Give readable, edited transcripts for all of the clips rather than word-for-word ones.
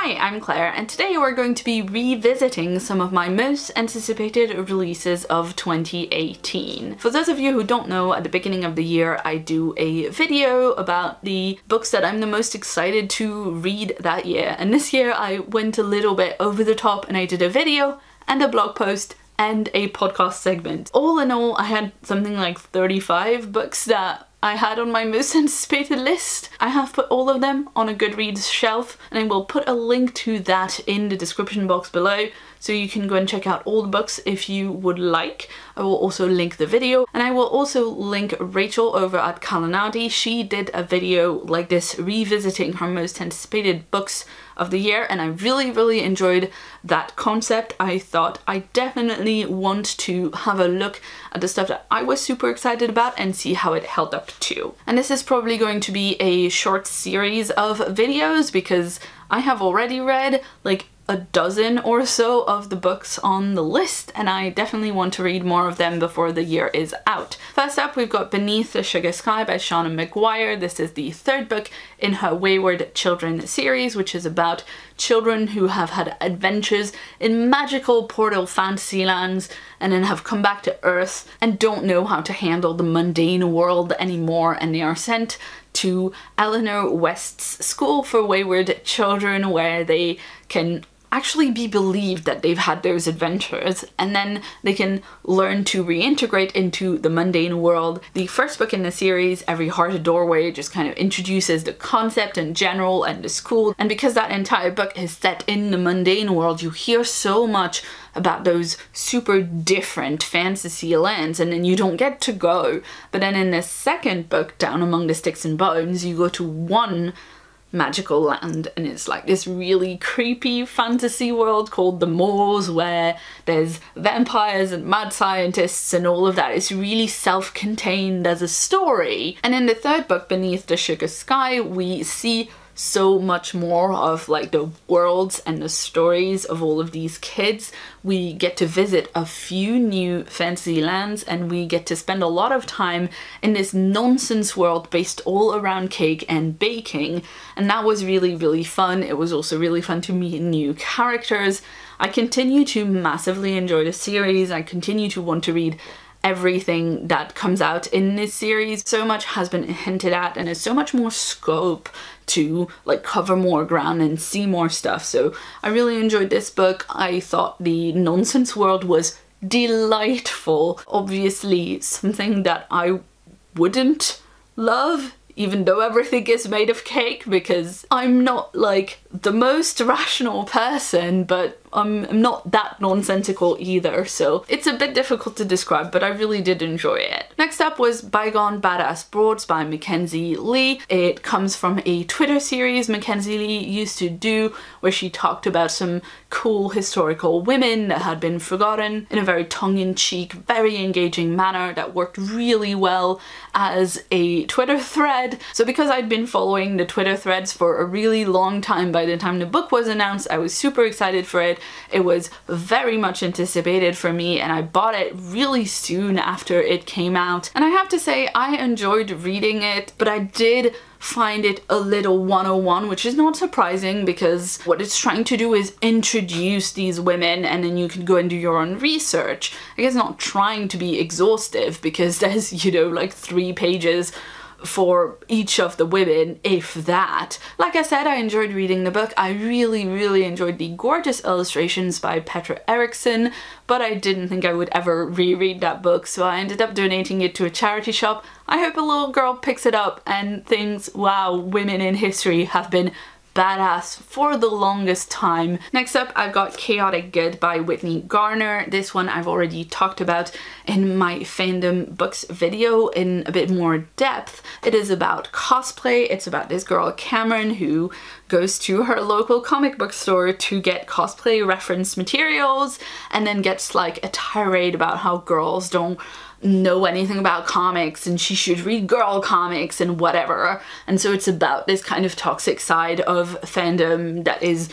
Hi, I'm Claire, and today we're going to be revisiting some of my most anticipated releases of 2018. For those of you who don't know, at the beginning of the year I do a video about the books that I'm the most excited to read that year, and this year I went a little bit over the top and I did a video and a blog post and a podcast segment. All in all, I had something like 35 books that I had on my most anticipated list. I have put all of them on a Goodreads shelf, and I will put a link to that in the description box below, so you can go and check out all the books if you would like. I will also link the video, and I will also link Rachel over at Kalanadi. She did a video like this revisiting her most anticipated books of the year, and I really enjoyed that concept. I thought I definitely want to have a look at the stuff that I was super excited about and see how it held up too. And this is probably going to be a short series of videos because I have already read like a dozen or so of the books on the list, and I definitely want to read more of them before the year is out. First up, we've got Beneath the Sugar Sky by Shauna Maguire. This is the third book in her Wayward Children series, which is about children who have had adventures in magical portal fantasy lands and then have come back to Earth and don't know how to handle the mundane world anymore, and they are sent to Eleanor West's School for Wayward Children, where they can actually be believed that they've had those adventures, and then they can learn to reintegrate into the mundane world. The first book in the series, Every Heart a Doorway, just kind of introduces the concept in general and the school, and because that entire book is set in the mundane world, you hear so much about those super different fantasy lands, and then you don't get to go. But then in the second book, Down Among the Sticks and Bones, you go to one magical land, and it's like this really creepy fantasy world called the Moors, where there's vampires and mad scientists and all of that. It's really self-contained as a story. And in the third book, Beneath the Sugar Sky, we see so much more of like the worlds and the stories of all of these kids. We get to visit a few new fantasy lands, and we get to spend a lot of time in this nonsense world based all around cake and baking, and that was really fun. It was also really fun to meet new characters. I continue to massively enjoy the series. I continue to want to read everything that comes out in this series. So much has been hinted at, and there's so much more scope to like cover more ground and see more stuff. So I really enjoyed this book. I thought the nonsense world was delightful. Obviously something that I wouldn't love, even though everything is made of cake, because I'm not like the most rational person, but I'm not that nonsensical either, so it's a bit difficult to describe, but I really did enjoy it. Next up was Bygone Badass Broads by Mackenzie Lee. It comes from a Twitter series Mackenzie Lee used to do, where she talked about some cool historical women that had been forgotten in a very tongue-in-cheek, very engaging manner that worked really well as a Twitter thread. So because I'd been following the Twitter threads for a really long time by the time the book was announced, I was super excited for it. It was very much anticipated for me, and I bought it really soon after it came out. And I have to say, I enjoyed reading it, but I did find it a little 101, which is not surprising because what it's trying to do is introduce these women, and then you can go and do your own research. I guess not trying to be exhaustive, because there's, you know, like 3 pages for each of the women, if that. Like I said, I enjoyed reading the book. I really enjoyed the gorgeous illustrations by Petra Eriksson, but I didn't think I would ever reread that book, so I ended up donating it to a charity shop. I hope a little girl picks it up and thinks, wow, women in history have been badass for the longest time. Next up, I've got Chaotic Good by Whitney Garner. This one I've already talked about in my fandom books video in a bit more depth. It is about cosplay. It's about this girl Cameron who goes to her local comic book store to get cosplay reference materials, and then gets like a tirade about how girls don't know anything about comics and she should read girl comics and whatever. And so it's about this kind of toxic side of fandom that is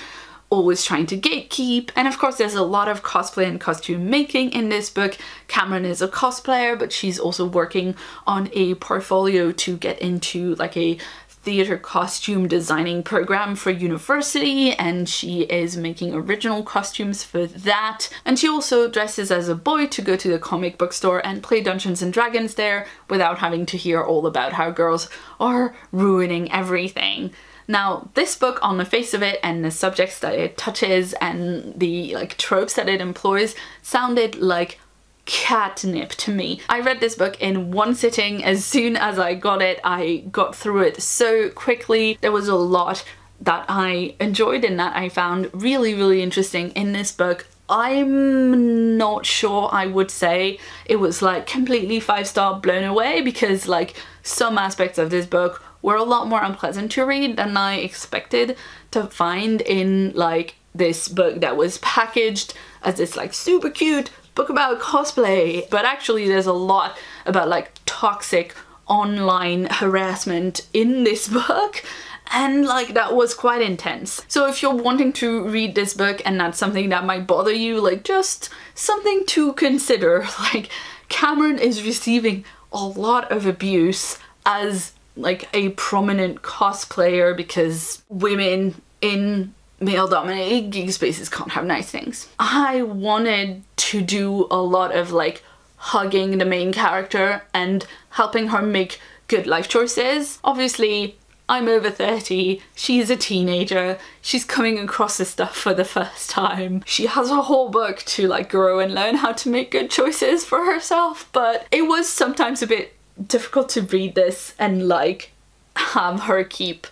always trying to gatekeep. And of course there's a lot of cosplay and costume making in this book. Cameron is a cosplayer, but she's also working on a portfolio to get into like a theater costume designing program for university, and she is making original costumes for that. And she also dresses as a boy to go to the comic book store and play Dungeons and Dragons there without having to hear all about how girls are ruining everything. Now, this book, on the face of it, and the subjects that it touches and the like tropes that it employs, sounded like catnip to me. I read this book in one sitting. As soon as I got it, I got through it so quickly. There was a lot that I enjoyed and that I found really, really interesting in this book. I'm not sure I would say it was like completely 5-star blown away, because like some aspects of this book were a lot more unpleasant to read than I expected to find in like this book that was packaged as this like super cute book about cosplay. But actually there's a lot about like toxic online harassment in this book, and like that was quite intense. So if you're wanting to read this book and that's something that might bother you, like just something to consider. Like Cameron is receiving a lot of abuse as like a prominent cosplayer because women in male-dominated geek spaces can't have nice things. I wanted to do a lot of like hugging the main character and helping her make good life choices. Obviously, I'm over 30, she's a teenager, she's coming across this stuff for the first time. She has a whole book to like grow and learn how to make good choices for herself, but it was sometimes a bit difficult to read this and like have her keep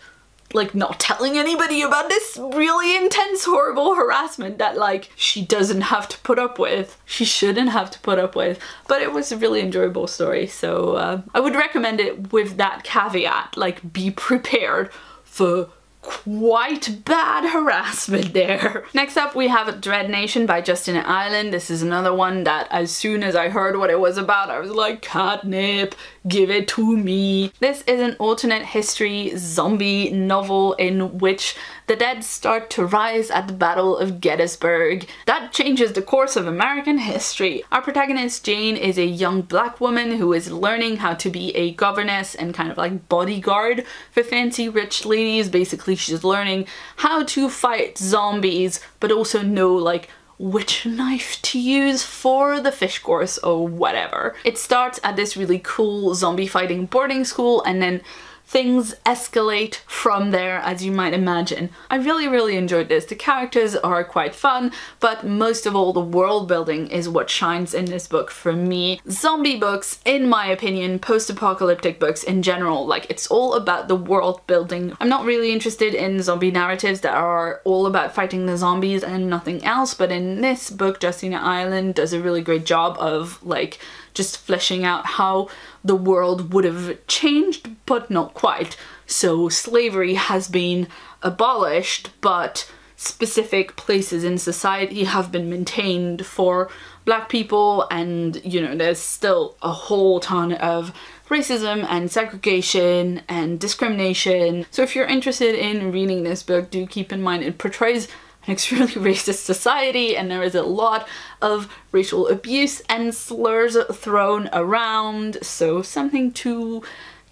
like not telling anybody about this really intense, horrible harassment that like she doesn't have to put up with. She shouldn't have to put up with. But it was a really enjoyable story, so I would recommend it with that caveat, like be prepared for quite bad harassment there. Next up we have Dread Nation by Justin Ireland. This is another one that as soon as I heard what it was about, I was like, catnip, give it to me. This is an alternate history zombie novel in which the dead start to rise at the Battle of Gettysburg. That changes the course of American history. Our protagonist Jane is a young black woman who is learning how to be a governess and kind of like bodyguard for fancy rich ladies. Basically she's learning how to fight zombies, but also know like which knife to use for the fish course or whatever. It starts at this really cool zombie fighting boarding school, and then things escalate from there, as you might imagine. I really enjoyed this. The characters are quite fun, but most of all the world building is what shines in this book for me. Zombie books, in my opinion, post-apocalyptic books in general, like it's all about the world building. I'm not really interested in zombie narratives that are all about fighting the zombies and nothing else, but in this book Justina Ireland does a really great job of like just fleshing out how the world would have changed, but not quite. So slavery has been abolished, but specific places in society have been maintained for black people, and you know, there's still a whole ton of racism and segregation and discrimination. So if you're interested in reading this book, do keep in mind it portrays an extremely racist society, and there is a lot of racial abuse and slurs thrown around, so something to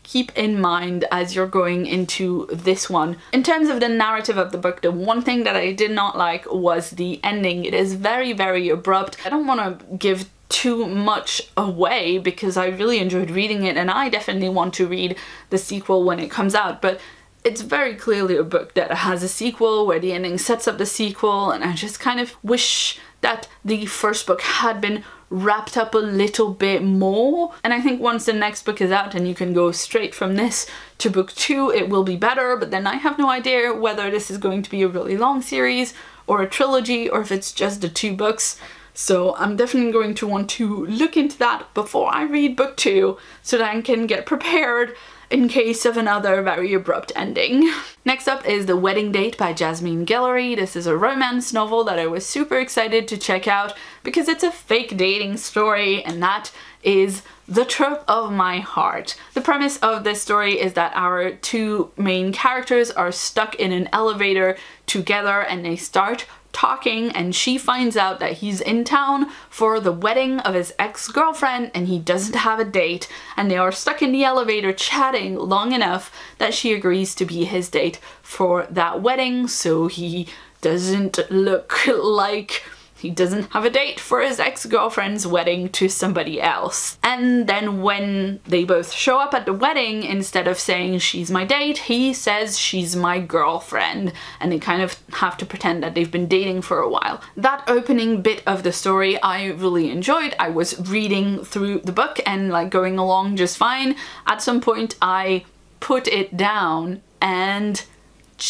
keep in mind as you're going into this one. In terms of the narrative of the book, the one thing that I did not like was the ending. It is very abrupt. I don't want to give too much away because I really enjoyed reading it, and I definitely want to read the sequel when it comes out, but it's very clearly a book that has a sequel where the ending sets up the sequel, and I just kind of wish that the first book had been wrapped up a little bit more. And I think once the next book is out and you can go straight from this to book 2, it will be better, but then I have no idea whether this is going to be a really long series or a trilogy or if it's just the 2 books. So I'm definitely going to want to look into that before I read book 2 so that I can get prepared in case of another very abrupt ending. Next up is The Wedding Date by Jasmine Guillory. This is a romance novel that I was super excited to check out because it's a fake dating story, and that is the trope of my heart. The premise of this story is that our 2 main characters are stuck in an elevator together and they start talking and she finds out that he's in town for the wedding of his ex-girlfriend and he doesn't have a date, and they are stuck in the elevator chatting long enough that she agrees to be his date for that wedding, so he doesn't look like he doesn't have a date for his ex-girlfriend's wedding to somebody else. And then when they both show up at the wedding, instead of saying she's my date, he says she's my girlfriend, and they kind of have to pretend that they've been dating for a while. That opening bit of the story I really enjoyed. I was reading through the book and like going along just fine. At some point I put it down and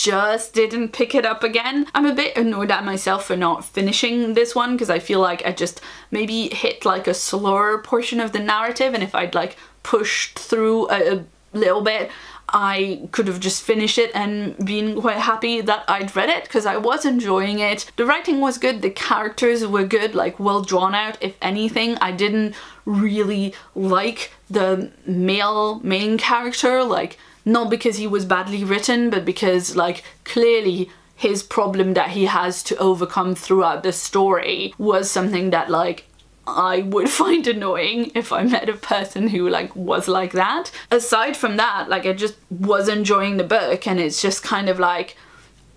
just didn't pick it up again. I'm a bit annoyed at myself for not finishing this one because I feel like I just maybe hit like a slower portion of the narrative, and if I'd like pushed through a little bit I could have just finished it and been quite happy that I'd read it, because I was enjoying it. The writing was good, the characters were good, like well drawn out. If anything, I didn't really like the male main character, like not because he was badly written, but because like clearly his problem that he has to overcome throughout the story was something that like I would find annoying if I met a person who like was like that. Aside from that, like I just was enjoying the book, and it's just kind of like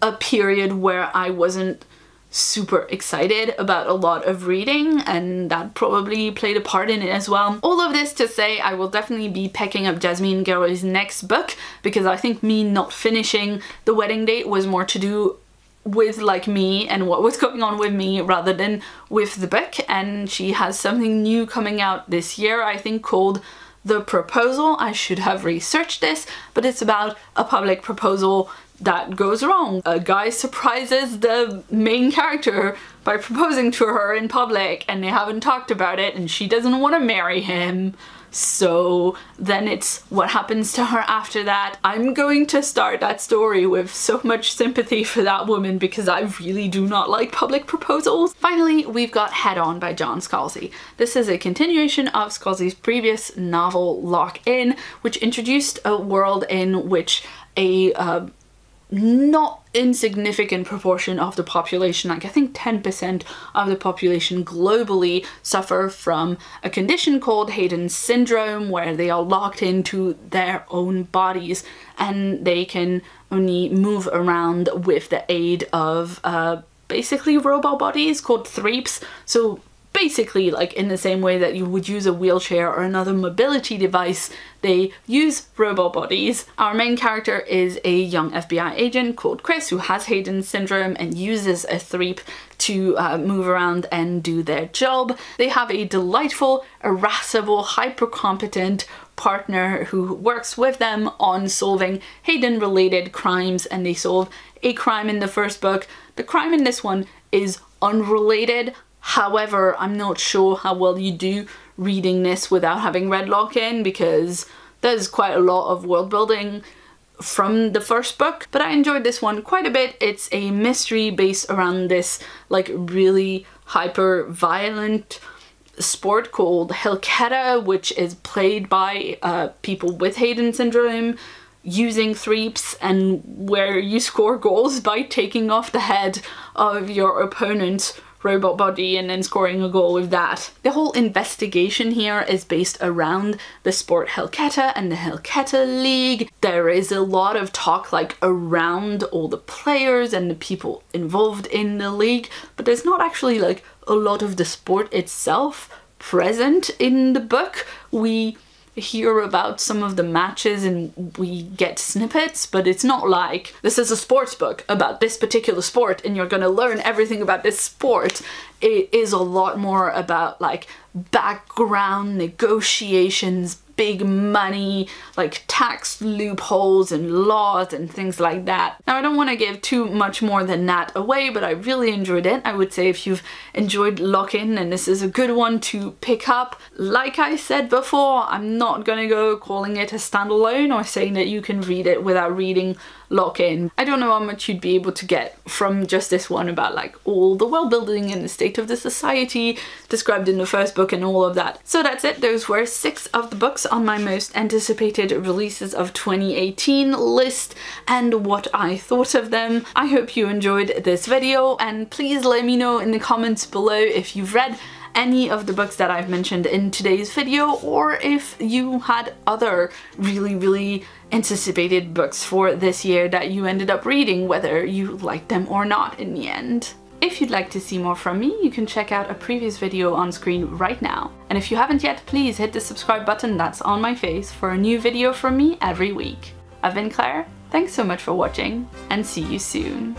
a period where I wasn't super excited about a lot of reading, and that probably played a part in it as well. All of this to say, I will definitely be picking up Jasmine Guillory's next book, because I think me not finishing The Wedding Date was more to do with like me and what was going on with me rather than with the book. And she has something new coming out this year, I think, called The Proposal. I should have researched this, but it's about a public proposal that goes wrong. A guy surprises the main character by proposing to her in public, and they haven't talked about it, and she doesn't want to marry him. So then it's what happens to her after that. I'm going to start that story with so much sympathy for that woman, because I really do not like public proposals. Finally, we've got Head On by John Scalzi. This is a continuation of Scalzi's previous novel Lock In, which introduced a world in which a not insignificant proportion of the population, like I think 10% of the population globally, suffer from a condition called Hayden's syndrome, where they are locked into their own bodies and they can only move around with the aid of basically robot bodies called threeps. So basically, like in the same way that you would use a wheelchair or another mobility device, they use robot bodies. Our main character is a young FBI agent called Chris, who has Hayden's syndrome and uses a threep to move around and do their job. They have a delightful, irascible, hyper-competent partner who works with them on solving Hayden-related crimes, and they solve a crime in the first book. The crime in this one is unrelated. However, I'm not sure how well you do reading this without having read Lock In, because there's quite a lot of world building from the first book, but I enjoyed this one quite a bit. It's a mystery based around this like really hyper violent sport called Helketa, which is played by people with Hayden syndrome using threeps, and where you score goals by taking off the head of your opponent's robot body and then scoring a goal with that. The whole investigation here is based around the sport Helketa and the Helketa League. There is a lot of talk like around all the players and the people involved in the league, but there's not actually like a lot of the sport itself present in the book. We hear about some of the matches and we get snippets, but it's not like this is a sports book about this particular sport and you're gonna learn everything about this sport. It is a lot more about like background negotiations, big money, like tax loopholes and laws and things like that. Now, I don't want to give too much more than that away, but I really enjoyed it. I would say if you've enjoyed Lock In, then this is a good one to pick up. Like I said before, I'm not gonna go calling it a standalone or saying that you can read it without reading Lock In. I don't know how much you'd be able to get from just this one about like all the world building and the stakes state of the society described in the first book and all of that. So that's it. Those were 6 of the books on my most anticipated releases of 2018 list and what I thought of them. I hope you enjoyed this video, and please let me know in the comments below if you've read any of the books that I've mentioned in today's video, or if you had other really anticipated books for this year that you ended up reading, whether you liked them or not in the end. If you'd like to see more from me, you can check out a previous video on screen right now. And if you haven't yet, please hit the subscribe button that's on my face for a new video from me every week. I've been Claire, thanks so much for watching, and see you soon.